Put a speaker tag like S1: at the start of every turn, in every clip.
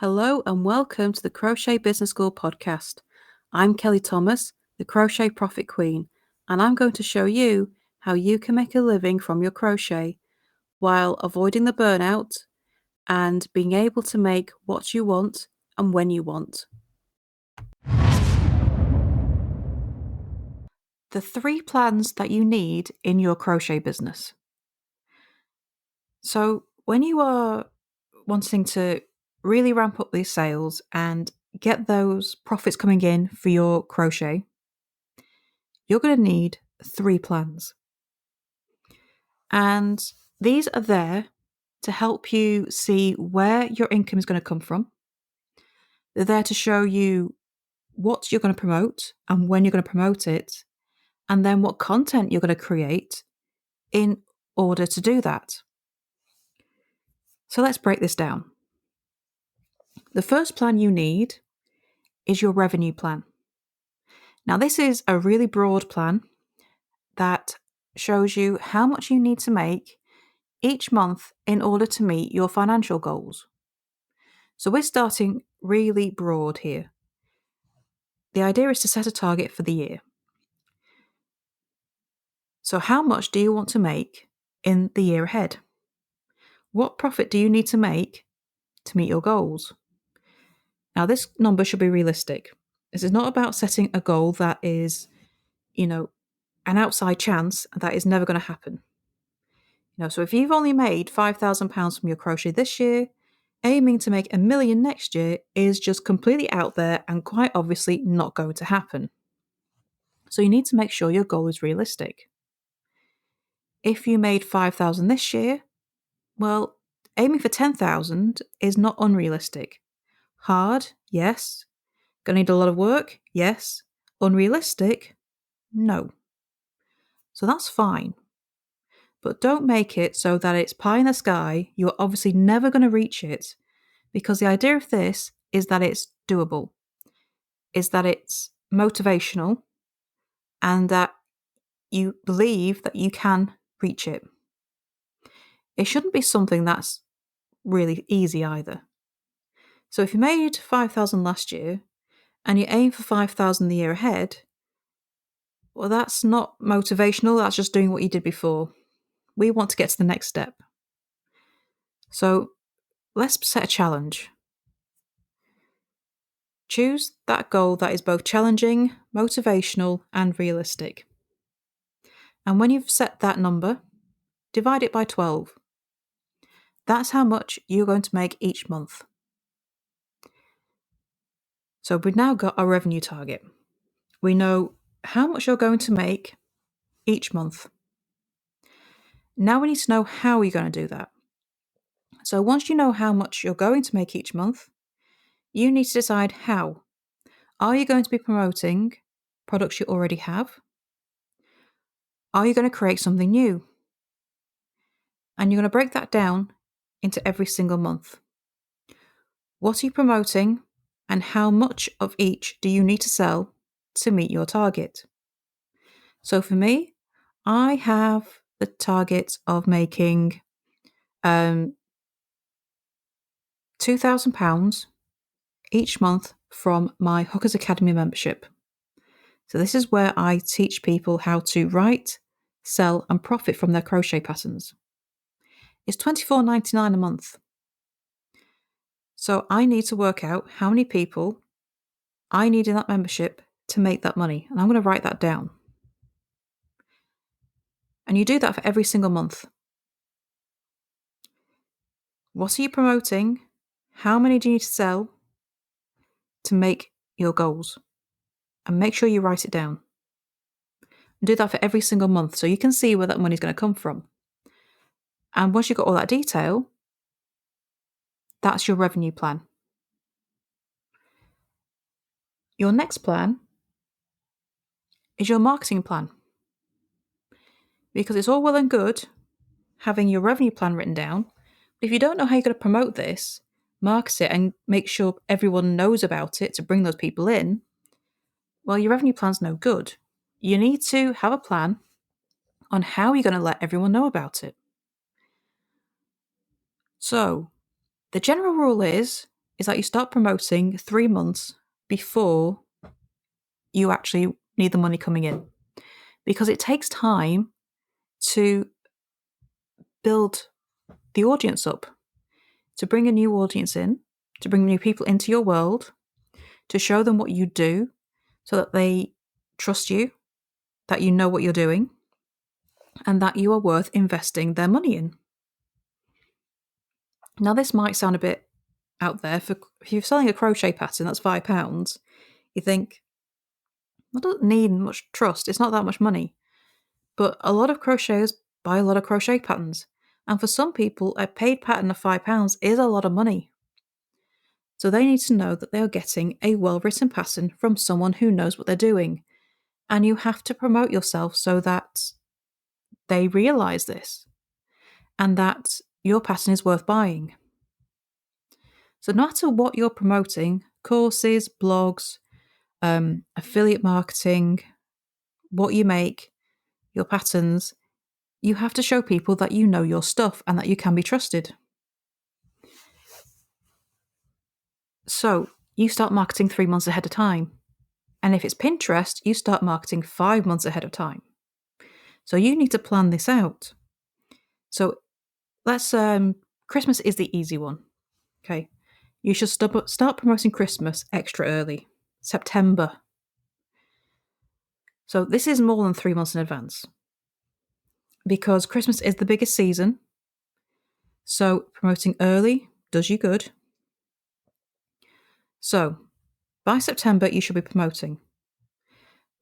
S1: Hello and welcome to the Crochet Business School podcast. I'm Kelly Thomas, the Crochet Profit Queen, and I'm going to show you how you can make a living from your crochet while avoiding the burnout and being able to make what you want and when you want. The 3 plans that you need in your crochet business. So when you are wanting to really ramp up these sales and get those profits coming in for your crochet, you're going to need 3 plans. And these are there to help you see where your income is going to come from. They're there to show you what you're going to promote and when you're going to promote it, and then what content you're going to create in order to do that. So let's break this down. The first plan you need is your revenue plan. Now, this is a really broad plan that shows you how much you need to make each month in order to meet your financial goals. So we're starting really broad here. The idea is to set a target for the year. So how much do you want to make in the year ahead? What profit do you need to make to meet your goals? Now, this number should be realistic. This is not about setting a goal that is, an outside chance that is never going to happen. So if you've only made £5,000 from your crochet this year, aiming to make £1 million next year is just completely out there and quite obviously not going to happen. So you need to make sure your goal is realistic. If you made £5,000 this year, well, aiming for £10,000 is not unrealistic. Hard, yes. Gonna need a lot of work, yes. Unrealistic, no. So that's fine. But don't make it so that it's pie in the sky. You're obviously never going to reach it, because the idea of this is that it's doable, is that it's motivational, and that you believe that you can reach it. It shouldn't be something that's really easy either. So if you made £5,000 last year and you aim for £5,000 the year ahead, well, that's not motivational, that's just doing what you did before. We want to get to the next step. So let's set a challenge. Choose that goal that is both challenging, motivational, and realistic. And when you've set that number, divide it by 12. That's how much you're going to make each month. So we've now got our revenue target. We know how much you're going to make each month. Now we need to know how you're going to do that. So once you know how much you're going to make each month, you need to decide how. Are you going to be promoting products you already have? Are you going to create something new? And you're going to break that down into every single month. What are you promoting, and how much of each do you need to sell to meet your target? So for me, I have the target of making £2,000 each month from my Hookers Academy membership. So this is where I teach people how to write, sell, and profit from their crochet patterns. It's $24.99 a month. So I need to work out how many people I need in that membership to make that money. And I'm going to write that down. And you do that for every single month. What are you promoting? How many do you need to sell to make your goals? And make sure you write it down. And do that for every single month so you can see where that money is going to come from. And once you've got all that detail, that's your revenue plan. Your next plan is your marketing plan. Because it's all well and good having your revenue plan written down, but if you don't know how you're going to promote this, market it, and make sure everyone knows about it to bring those people in, well, your revenue plan's no good. You need to have a plan on how you're going to let everyone know about it. So, the general rule is is that you start promoting 3 months before you actually need the money coming in, because it takes time to build the audience up, to bring a new audience in, to bring new people into your world, to show them what you do so that they trust you, that you know what you're doing, and that you are worth investing their money in. Now, this might sound a bit out there. If you're selling a crochet pattern that's £5, you think, I don't need much trust. It's not that much money. But a lot of crocheters buy a lot of crochet patterns. And for some people, a paid pattern of £5 is a lot of money. So they need to know that they are getting a well-written pattern from someone who knows what they're doing. And you have to promote yourself so that they realise this and that your pattern is worth buying. So no matter what you're promoting, courses, blogs, affiliate marketing, what you make, your patterns, you have to show people that you know your stuff and that you can be trusted. So you start marketing 3 months ahead of time. And if it's Pinterest, you start marketing 5 months ahead of time. So you need to plan this out. So let's, Christmas is the easy one. Okay. You should start promoting Christmas extra early, September. So this is more than 3 months in advance, because Christmas is the biggest season. So promoting early does you good. So by September, you should be promoting.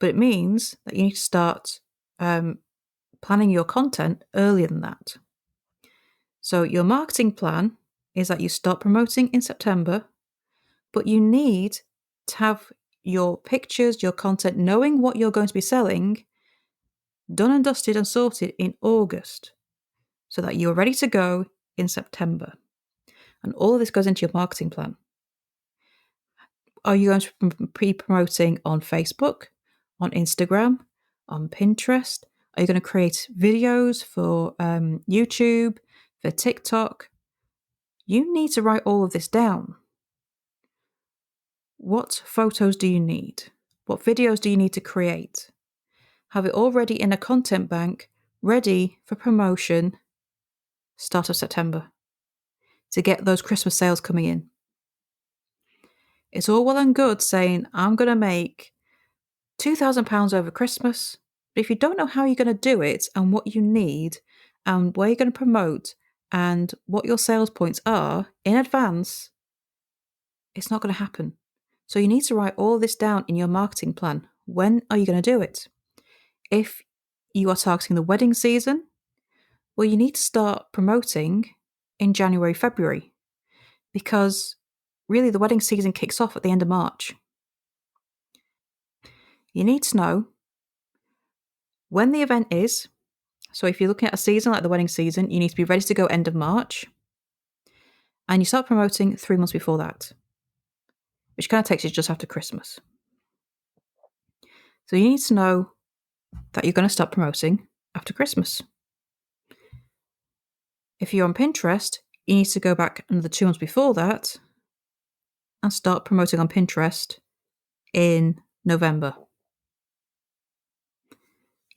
S1: But it means that you need to start planning your content earlier than that. So your marketing plan is that you start promoting in September, but you need to have your pictures, your content, knowing what you're going to be selling, done and dusted and sorted in August, so that you're ready to go in September. And all of this goes into your marketing plan. Are you going to be promoting on Facebook, on Instagram, on Pinterest? Are you going to create videos for YouTube, for TikTok? You need to write all of this down. What photos do you need? What videos do you need to create? Have it already in a content bank, ready for promotion, start of September, to get those Christmas sales coming in. It's all well and good saying, I'm going to make £2,000 over Christmas, but if you don't know how you're going to do it and what you need and where you're going to promote and what your sales points are in advance, it's not going to happen. So you need to write all this down in your marketing plan. When are you going to do it? If you are targeting the wedding season, well, you need to start promoting in January, February, because really the wedding season kicks off at the end of March. You need to know when the event is. So if you're looking at a season like the wedding season, you need to be ready to go end of March. And you start promoting 3 months before that, which kind of takes you just after Christmas. So you need to know that you're going to start promoting after Christmas. If you're on Pinterest, you need to go back another 2 months before that and start promoting on Pinterest in November.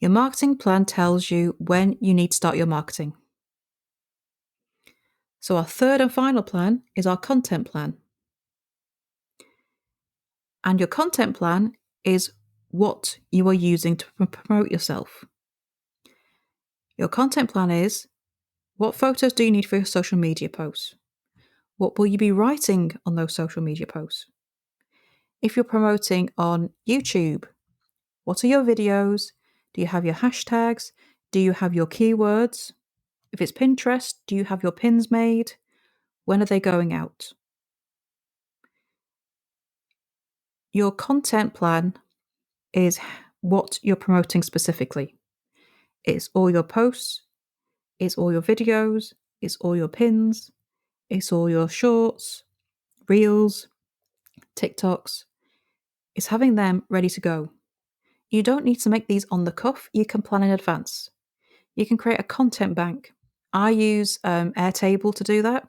S1: Your marketing plan tells you when you need to start your marketing. So our third and final plan is our content plan. And your content plan is what you are using to promote yourself. Your content plan is, what photos do you need for your social media posts? What will you be writing on those social media posts? If you're promoting on YouTube, what are your videos? Do you have your hashtags? Do you have your keywords? If it's Pinterest, do you have your pins made? When are they going out? Your content plan is what you're promoting specifically. It's all your posts, it's all your videos, it's all your pins, it's all your shorts, reels, TikToks. It's having them ready to go. You don't need to make these on the cuff. You can plan in advance. You can create a content bank. I use Airtable to do that.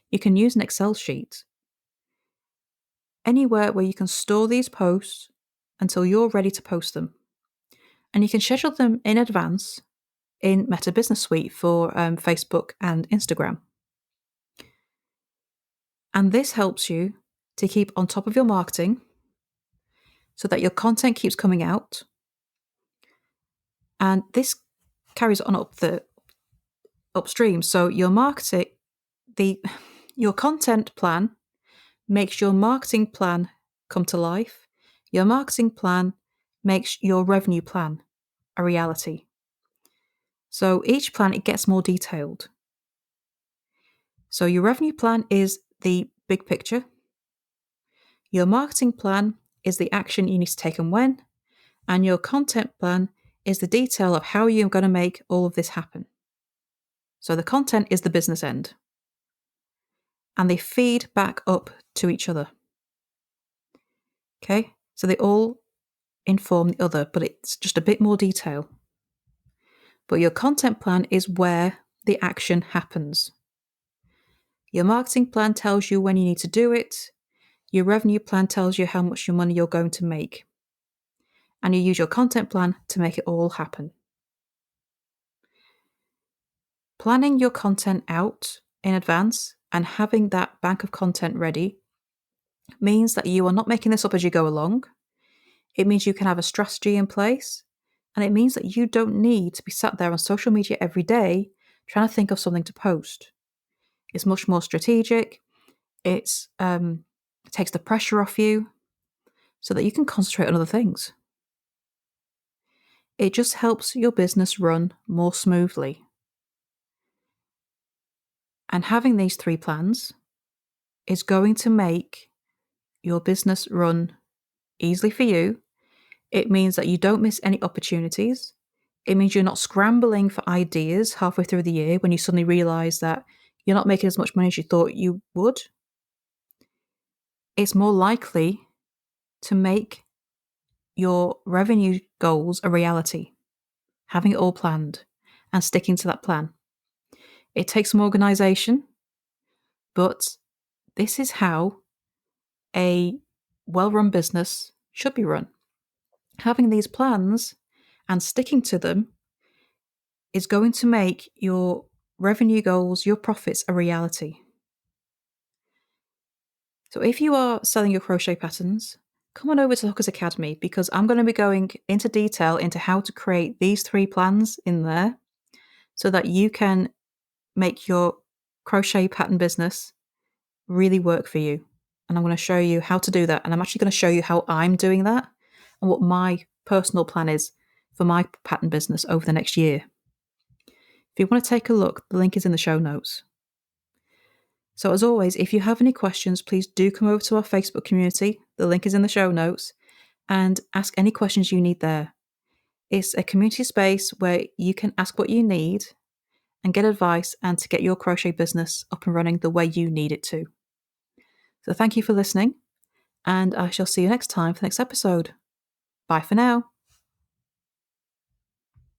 S1: You can use an Excel sheet. anywhere where you can store these posts until you're ready to post them. And you can schedule them in advance in Meta Business Suite for Facebook and Instagram. And this helps you to keep on top of your marketing so that your content keeps coming out. And this carries on upstream. So your your content plan makes your marketing plan come to life. Your marketing plan makes your revenue plan a reality. So each plan, it gets more detailed. So your revenue plan is the big picture. Your marketing plan is the action you need to take and when. And your content plan is the detail of how you're going to make all of this happen. So the content is the business end. And they feed back up to each other. Okay? So they all inform the other, but it's just a bit more detail. But your content plan is where the action happens. Your marketing plan tells you when you need to do it. Your revenue plan tells you how much your money you're going to make. And you use your content plan to make it all happen. Planning your content out in advance and having that bank of content ready means that you are not making this up as you go along. It means you can have a strategy in place. And it means that you don't need to be sat there on social media every day trying to think of something to post. It's much more strategic. It takes the pressure off you so that you can concentrate on other things. It just helps your business run more smoothly. And having these 3 plans is going to make your business run easily for you. It means that you don't miss any opportunities. It means you're not scrambling for ideas halfway through the year when you suddenly realize that you're not making as much money as you thought you would. It's more likely to make your revenue goals a reality, having it all planned and sticking to that plan. It takes some organization, but this is how a well-run business should be run. Having these plans and sticking to them is going to make your revenue goals, your profits, a reality. So if you are selling your crochet patterns, come on over to Hookers Academy because I'm going to be going into detail into how to create these 3 plans in there so that you can make your crochet pattern business really work for you. And I'm going to show you how to do that. And I'm actually going to show you how I'm doing that and what my personal plan is for my pattern business over the next year. If you want to take a look, the link is in the show notes. So as always, if you have any questions, please do come over to our Facebook community. The link is in the show notes and ask any questions you need there. It's a community space where you can ask what you need and get advice and to get your crochet business up and running the way you need it to. So thank you for listening and I shall see you next time for the next episode. Bye for now.